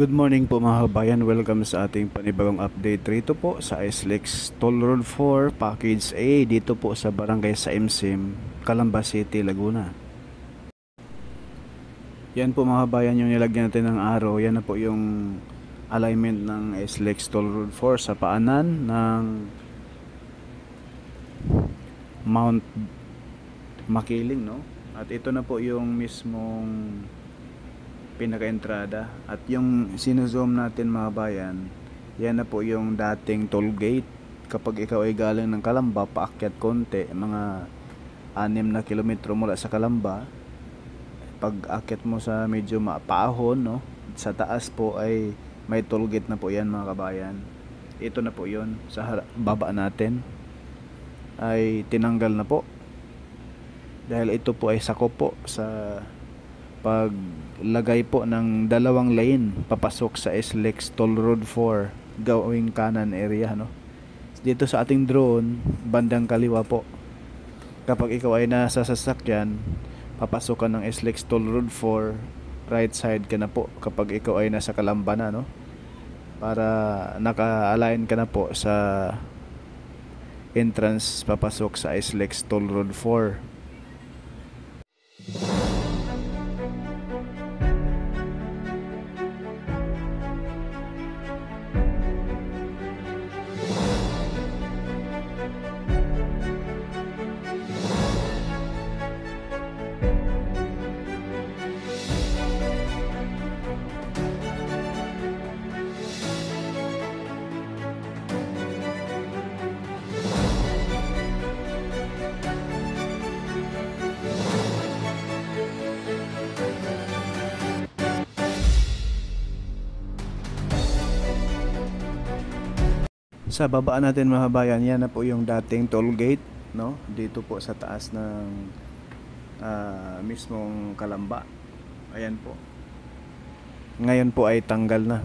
Good morning po mga kabayan, welcome sa ating panibagong update rito po sa SLEX Toll Road 4 Package A dito po sa Barangay Saimsim, Calamba City, Laguna. Yan po mga kabayan yung nilagyan natin ng arrow, yan na po yung alignment ng SLEX Toll Road 4 sa paanan ng Mount Makiling, no? At ito na po yung mismong pinaka-entrada, at yung sino-zoom natin mga bayan, yan na po yung dating toll gate. Kapag ikaw ay galing ng Calamba paakyat konti, mga 6 na kilometro mula sa Calamba, pag akyat mo sa medyo paahon, no, sa taas po ay may toll gate na po yan mga kabayan. Ito na po yun sa baba natin ay tinanggal na po dahil ito po ay sakop po sa paglagay po ng dalawang lane papasok sa SLEX Toll Road 4 gawing kanan area, no? Dito sa ating drone, bandang kaliwa po. Kapag ikaw ay nasa sasakyan, papasok ka ng SLEX Toll Road 4, right side ka na po kapag ikaw ay nasa Calamba na, no? Para naka-align ka na po sa entrance papasok sa SLEX Toll Road 4. Sa baba natin mga bayan, yan na po yung dating toll gate, no? Dito po sa taas ng mismong Calamba. Ayan po. Ngayon po ay tanggal na.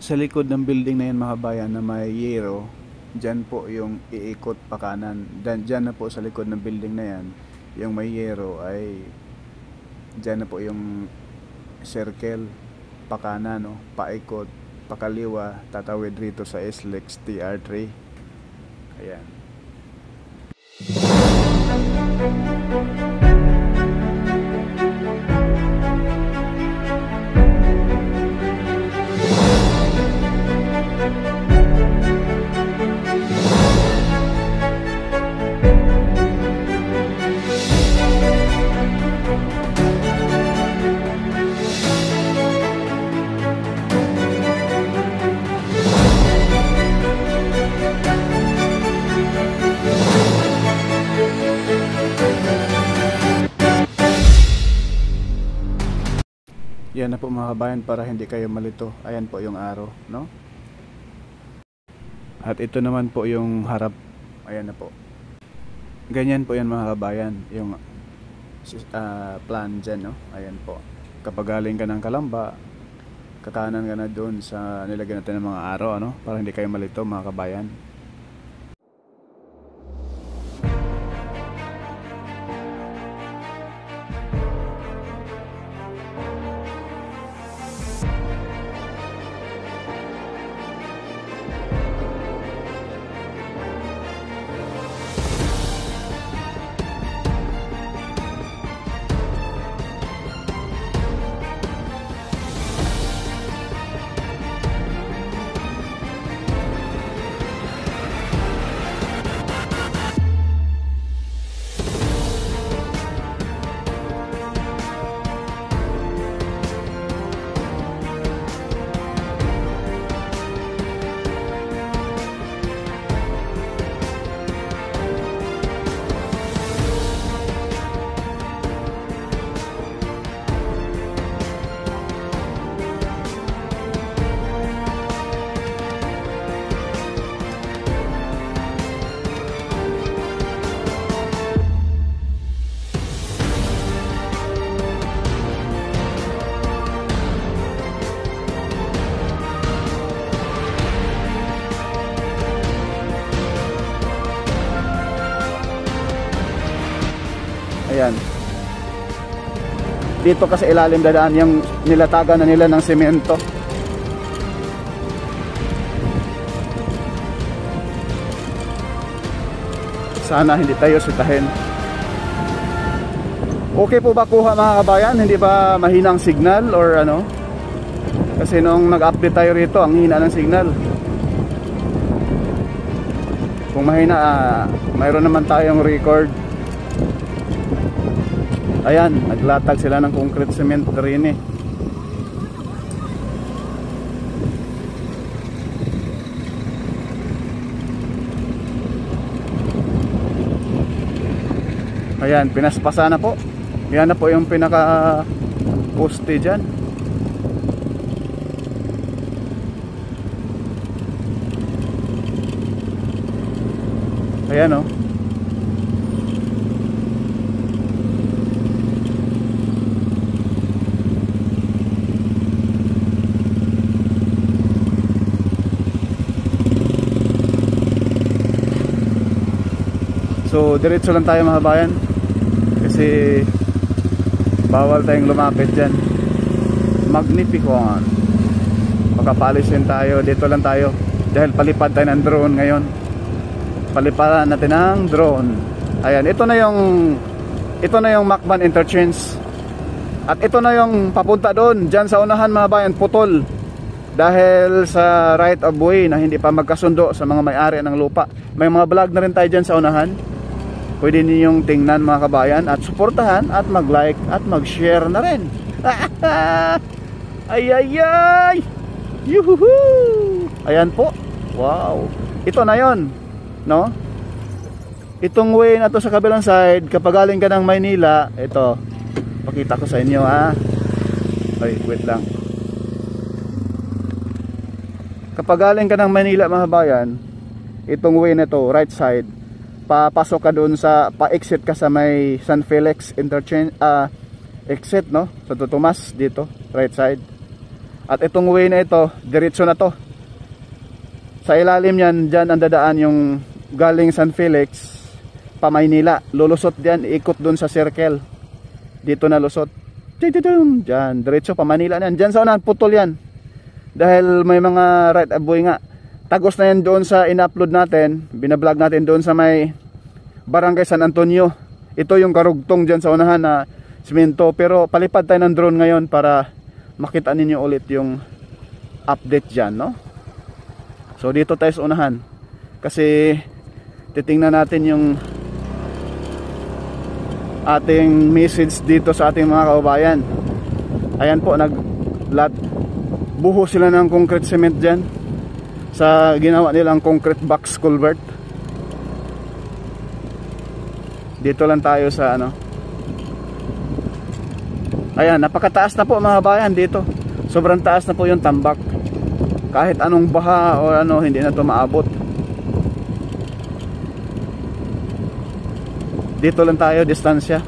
Sa likod ng building na yan mga bayan na may yero, dyan po yung iikot pa kanan. Dyan na po sa likod ng building na yan, yung may yero ay dyan na po yung circle pa kanan, no? Paikot, pakaliwa, tatawid rito sa SLEX TR3. Ayan. Yan na po mga kabayan para hindi kayo malito. Ayan po yung arrow, no? At ito naman po yung harap. Ayan na po. Ganyan po yan mga kabayan, yung plan dyan, no? Ayan po. Kapag galing ka ng Calamba, kakanan ka na doon sa nilagyan natin ng mga aro, ano, para hindi kayo malito mga kabayan. Ayan. Dito kasi ilalim dadaan yung nilatagan na nila ng semento. Sana hindi tayo sitahin. Okay po ba kuha mga kabayan? Hindi ba mahinang signal or ano? Kasi nung nag-update tayo rito, ang hina ng signal. Kung mahina, mayroon naman tayong record. Ayan, naglatag sila ng concrete cement rin eh. Ayan, pinaspasa na po. Yan na po yung pinaka poste dyan. Ayan, oh. So diretso lang tayo mga bayan, kasi bawal tayong lumapit dyan. Magnificon. Pagkapalisin tayo, dito lang tayo, dahil palipad tayo ng drone ngayon. Paliparan natin ng drone. Ayan, ito na yung Macban Interchange. At ito na yung papunta doon, dyan sa unahan mga bayan, putol. Dahil sa right of way na hindi pa magkasundo sa mga may-ari ng lupa. May mga vlog na rin tayo dyan sa unahan. Pwede ninyong tingnan mga kabayan at suportahan at mag-like at mag-share na rin. Ay ay ay! Yuhuhu! Ayan po. Wow. Ito na yon, no? Itong way na to sa kabilang side, kapag galing ka ng Maynila, ito. Pakita ko sa inyo ha. Ay, wait lang. Kapag galing ka ng Maynila mga kabayan, itong way na to, right side, papasok ka doon sa pa-exit ka sa may San Felix interchange, exit, no, sa Tomas dito, right side. At itong way na ito, diretso na to. Sa ilalim niyan, diyan ang dadaan yung galing San Felix pa Maynila. Lulusot diyan, ikot doon sa circle. Dito na lusot. Diyan, diretso pa Manila na. Diyan sa unahan, putol yan. Dahil may mga right of way nga. Tagos na yan doon sa in-upload natin, binablog natin doon sa may Barangay San Antonio. Ito yung karugtong dyan sa unahan na simento. Pero palipad tayo ng drone ngayon para makita ninyo ulit yung update dyan, no? So dito tayo sa unahan, kasi titingnan natin yung ating message dito sa ating mga kababayan. Ayan po, buho sila ng concrete cement dyan sa ginawa nilang concrete box culvert. Dito lang tayo sa ano. Ayan, napakataas na po mga bayan dito. Sobrang taas na po yung tambak. Kahit anong baha o ano, hindi na to maabot. Dito lang tayo, distansya.